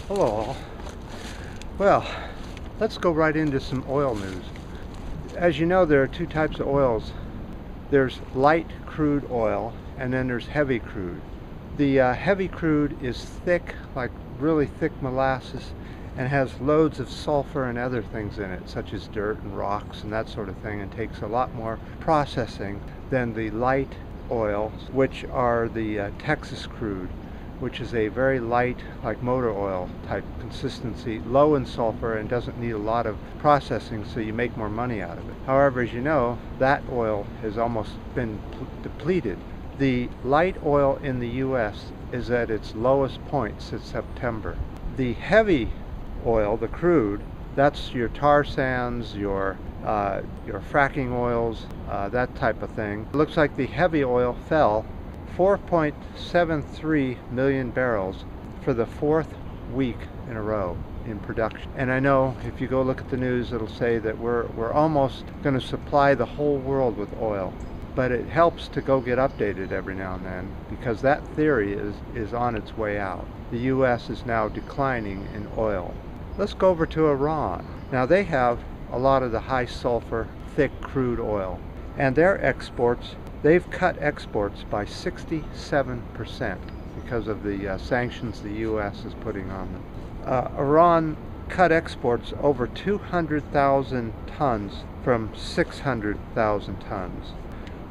Hello all. Well, let's go right into some oil news. As you know, there are two types of oils. There's light crude oil and then there's heavy crude. The heavy crude is thick, like really thick molasses, and has loads of sulfur and other things in it, such as dirt and rocks and that sort of thing, and takes a lot more processing than the light oils, which are the Texas crude, which is a very light, like motor oil type consistency, low in sulfur and doesn't need a lot of processing, so you make more money out of it. However, as you know, that oil has almost been depleted. The light oil in the US is at its lowest point since September. The heavy oil, the crude, that's your tar sands, your fracking oils, that type of thing. It looks like the heavy oil fell 4.73 million barrels for the fourth week in a row in production. And I know if you go look at the news, it'll say that we're almost going to supply the whole world with oil. But it helps to go get updated every now and then, because that theory is on its way out. The US is now declining in oil. Let's go over to Iran. Now they have a lot of the high sulfur, thick crude oil, and their exports, they've cut exports by 67% because of the sanctions the US is putting on them. Iran cut exports over 200,000 tons from 600,000 tons.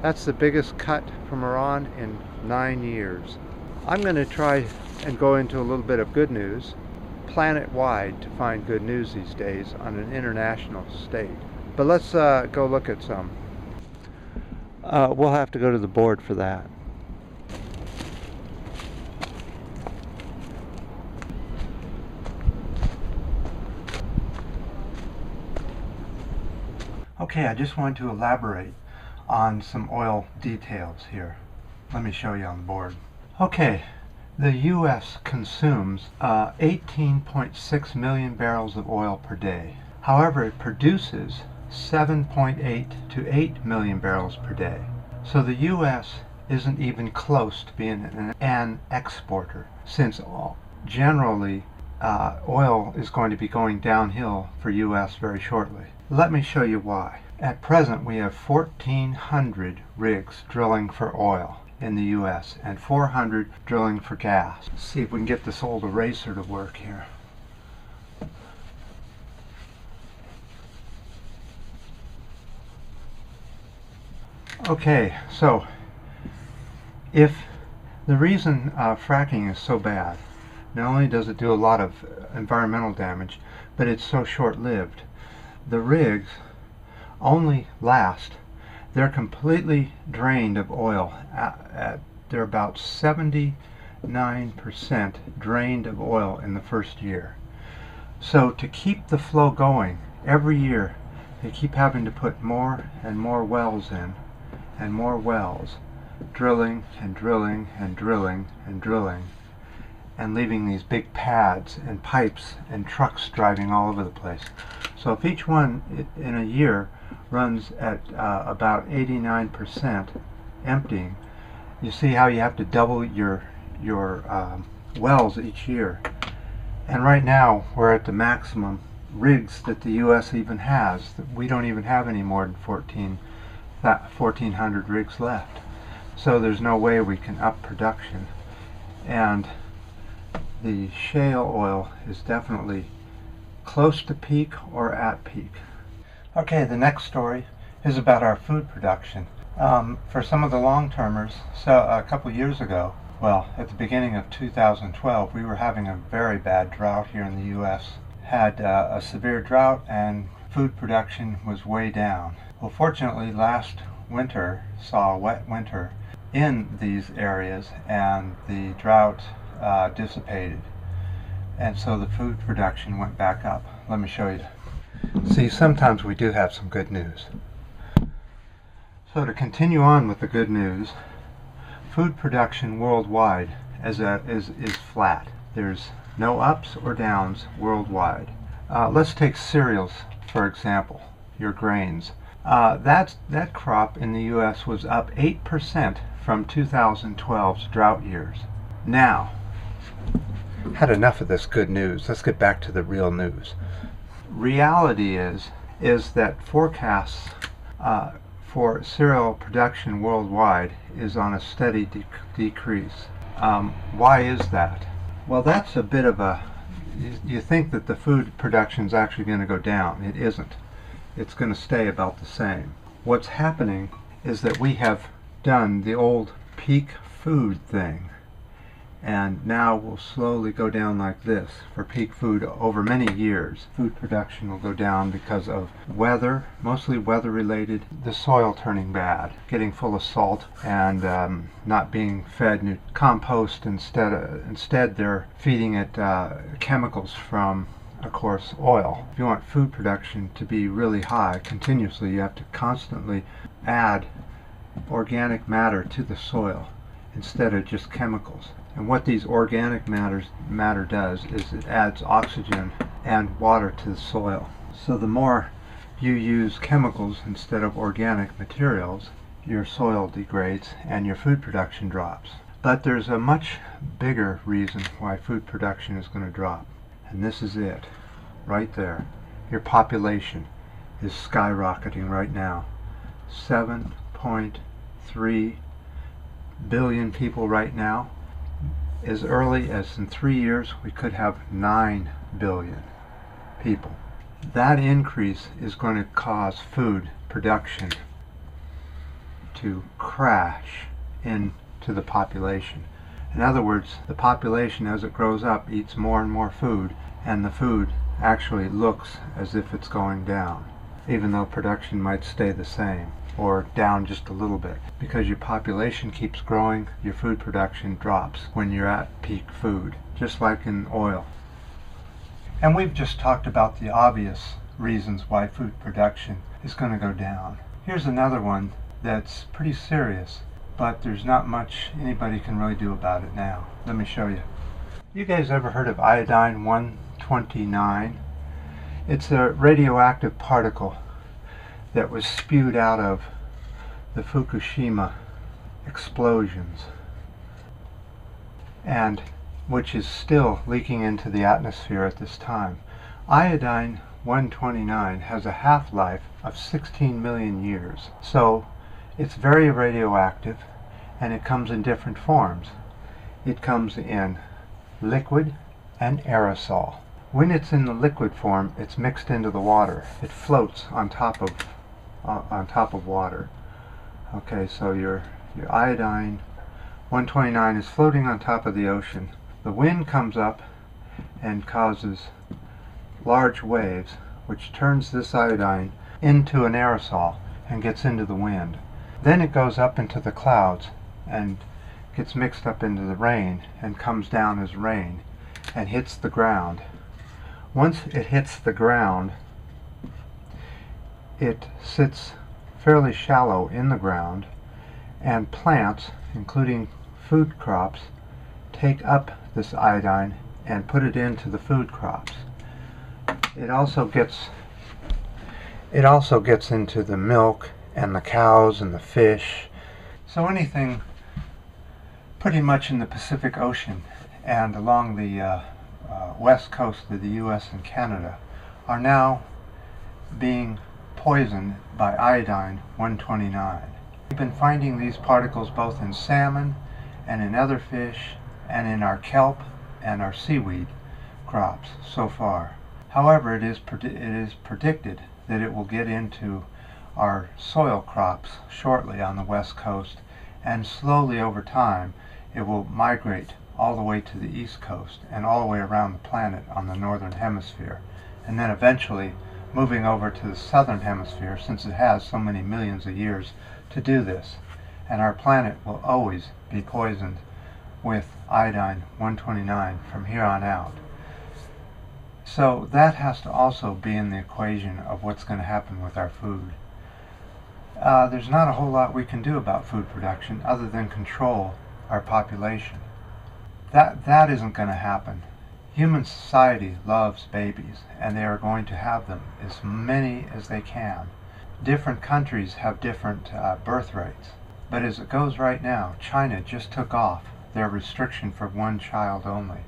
That's the biggest cut from Iran in 9 years. I'm going to try and go into a little bit of good news, planet-wide, to find good news these days on an international state. But let's go look at some. We'll have to go to the board for that. Okay, I just wanted to elaborate on some oil details here. Let me show you on the board. Okay, the US consumes 18.6 million barrels of oil per day. However, it produces 7.8 to 8 million barrels per day. So the US isn't even close to being an exporter, since generally oil is going to be going downhill for US very shortly. Let me show you why. At present, we have 1,400 rigs drilling for oil in the US and 400 drilling for gas. Let's see if we can get this old eraser to work here. Okay, so if the reason fracking is so bad, not only does it do a lot of environmental damage, but it's so short-lived. The rigs only last, they're completely drained of oil. They're about 79% drained of oil in the first year. So to keep the flow going, every year they keep having to put more and more wells in, and more wells, drilling and drilling and drilling and drilling, and leaving these big pads and pipes and trucks driving all over the place. So if each one in a year runs at about 89% emptying, you see how you have to double your wells each year. And right now we're at the maximum rigs that the US even has. We don't even have any more than 1,400 rigs left. So there's no way we can up production. And the shale oil is definitely close to peak or at peak. Okay, the next story is about our food production. For some of the long-termers, so a couple years ago, well, at the beginning of 2012, we were having a very bad drought here in the US. Had a severe drought and food production was way down. Well, fortunately, last winter saw a wet winter in these areas and the drought dissipated. And so the food production went back up. Let me show you. See, sometimes we do have some good news. So to continue on with the good news, food production worldwide is flat. There's no ups or downs worldwide. Let's take cereals, for example, your grains. That crop in the US was up 8% from 2012's drought years. Now, Had enough of this good news. Let's get back to the real news. Reality is that forecasts for cereal production worldwide is on a steady decrease. Why is that? Well, that's a bit of a... You think that the food production is actually going to go down. It isn't. It's going to stay about the same. What's happening is that we have done the old peak food thing, and now we'll slowly go down like this for peak food over many years. Food production will go down because of weather, mostly weather related, the soil turning bad, getting full of salt, and not being fed compost. Instead they're feeding it chemicals from, of course, oil. If you want food production to be really high continuously, you have to constantly add organic matter to the soil instead of just chemicals. And what these organic matter does is it adds oxygen and water to the soil. So the more you use chemicals instead of organic materials, your soil degrades and your food production drops. But there's a much bigger reason why food production is going to drop. And this is it, right there. Your population is skyrocketing right now. 7.3 billion people right now. As early as in 3 years, we could have 9 billion people. That increase is going to cause food production to crash into the population. In other words, the population as it grows up eats more and more food, and the food actually looks as if it's going down, even though production might stay the same or down just a little bit. Because your population keeps growing, your food production drops when you're at peak food, just like in oil. And we've just talked about the obvious reasons why food production is going to go down. Here's another one that's pretty serious, but there's not much anybody can really do about it now. Let me show you. You guys ever heard of iodine 129? It's a radioactive particle that was spewed out of the Fukushima explosions, and which is still leaking into the atmosphere at this time. Iodine 129 has a half-life of 16 million years, so it's very radioactive, and it comes in different forms. It comes in liquid and aerosol. When it's in the liquid form, it's mixed into the water. It floats on top of water. Okay, so your iodine 129 is floating on top of the ocean. The wind comes up and causes large waves, which turns this iodine into an aerosol and gets into the wind. Then it goes up into the clouds and gets mixed up into the rain and comes down as rain and hits the ground. Once it hits the ground, it sits fairly shallow in the ground, and plants, including food crops, take up this iodine and put it into the food crops. It also gets into the milk and the cows and the fish. So anything pretty much in the Pacific Ocean and along the west coast of the US and Canada are now being poisoned by iodine 129. We've been finding these particles both in salmon and in other fish and in our kelp and our seaweed crops so far. However, it is predicted that it will get into our soil crops shortly on the west coast, and slowly over time it will migrate all the way to the east coast and all the way around the planet on the northern hemisphere, and then eventually moving over to the southern hemisphere, since it has so many millions of years to do this. And our planet will always be poisoned with iodine 129 from here on out. So that has to also be in the equation of what's going to happen with our food. There's not a whole lot we can do about food production other than control our population. That isn't going to happen. Human society loves babies, and they are going to have them, as many as they can. Different countries have different birth rates, but as it goes right now, China just took off their restriction for one child only.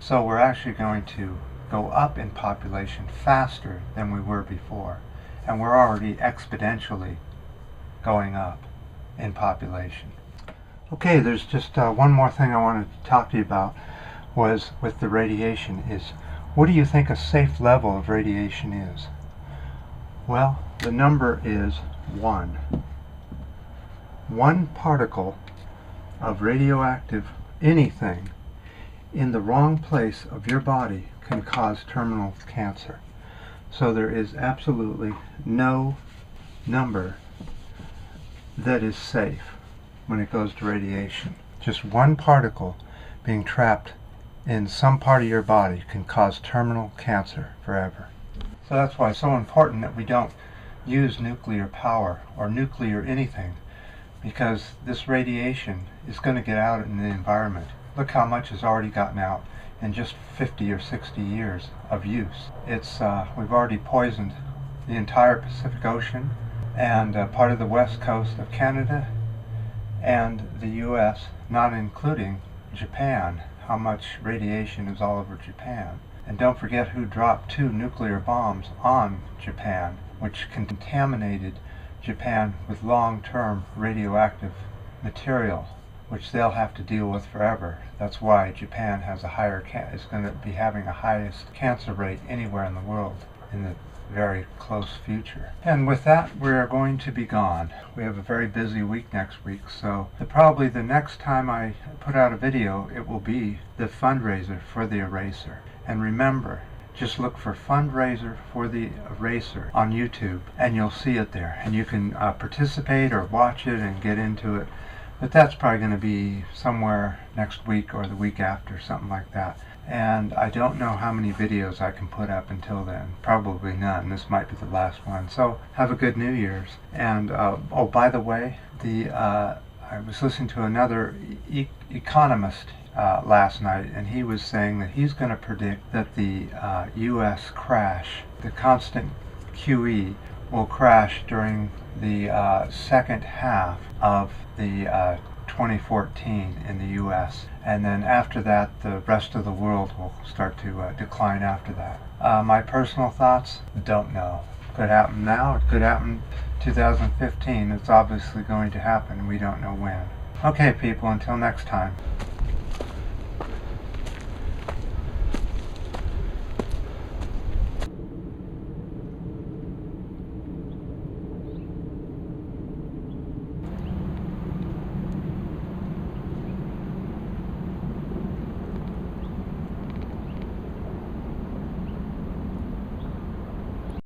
So we're actually going to go up in population faster than we were before. And we're already exponentially going up in population. Okay, there's just one more thing I wanted to talk to you about was with the radiation is, what do you think a safe level of radiation is? Well, the number is 1. One particle of radioactive anything in the wrong place of your body can cause terminal cancer. So there is absolutely no number that is safe when it goes to radiation. Just one particle being trapped in some part of your body can cause terminal cancer forever. So that's why it's so important that we don't use nuclear power or nuclear anything, because this radiation is going to get out in the environment. Look how much has already gotten out in just 50 or 60 years of use. We've already poisoned the entire Pacific Ocean and part of the west coast of Canada and the US, not including Japan. How much radiation is all over Japan. And don't forget who dropped 2 nuclear bombs on Japan, which contaminated Japan with long-term radioactive material, which they'll have to deal with forever. That's why Japan has is going to be having the highest cancer rate anywhere in the world in the very close future. And with that, we're going to be gone. We have a very busy week next week, so probably the next time I put out a video, it will be the fundraiser for the eraser. And remember, just look for fundraiser for the eraser on YouTube and you'll see it there, and you can participate or watch it and get into it. But that's probably going to be somewhere next week or the week after, something like that. And I don't know how many videos I can put up until then. Probably none. This might be the last one. So have a good New Year's. And oh, by the way, I was listening to another economist last night, and he was saying that he's going to predict that the U.S. crash, the constant QE, will crash during the second half of the 2014 in the U.S. And then after that, the rest of the world will start to decline after that. My personal thoughts? Don't know. Could happen now, it could happen 2015. It's obviously going to happen. We don't know when. Okay, people, until next time.